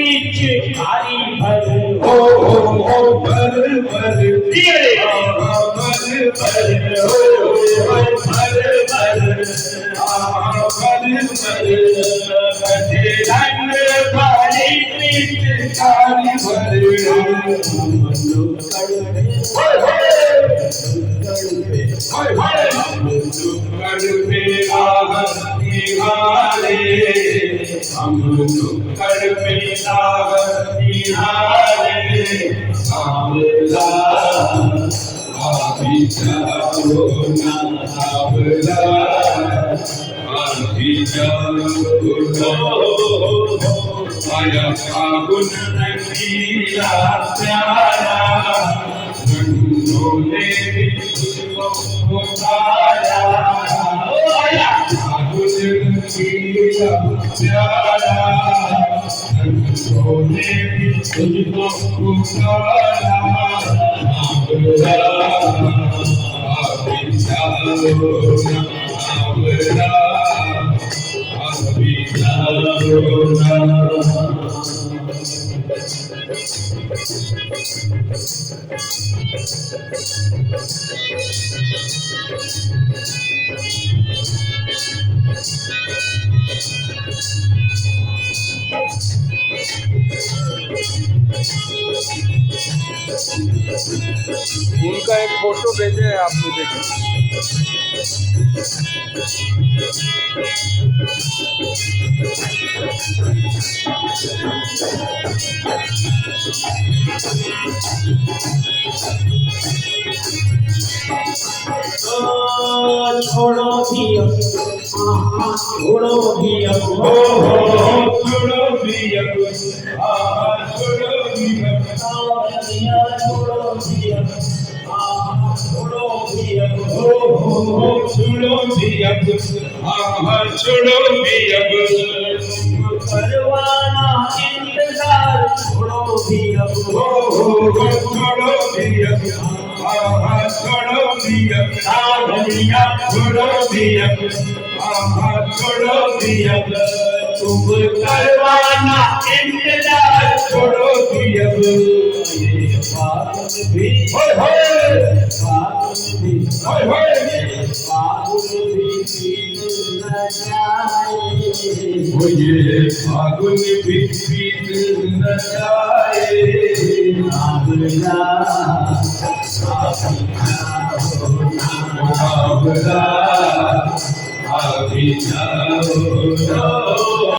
पिचकारी भर हो भर भर दिए भर भर हो भर भर भर बजे रंग वाली पिचकारी भर हम नुक्कड़ पे रावती हारे सांवला आभी जाओ ना सांवला आभी जाओ आया फागुन रंगीला प्यारा रंगों ने भी तुझको पुकारा आया फागुन रंगीला प्यारा रंगों ने भी तुझको पुकारा सांवला आभी जाओ ना सांवला आभी जाओ ना उनका एक फोटो भेजे हैं आपने देखा छोड़ो भी छोड़ो भी छोड़ो भी छोड़ो भी छोड़ो भी छोड़ो भी छोड़ो भी छोड़ो भी करवाना इंतजार छोड़ो भी छोड़ो भी छोड़ो भी सावलिया छोड़ो भी छोड़ो भी तुम करवाना इंतजार छोड़ो भी फागुन भी बीत न जाए मुझे फागुन भी बीत न जाए सांवला अभी जाओ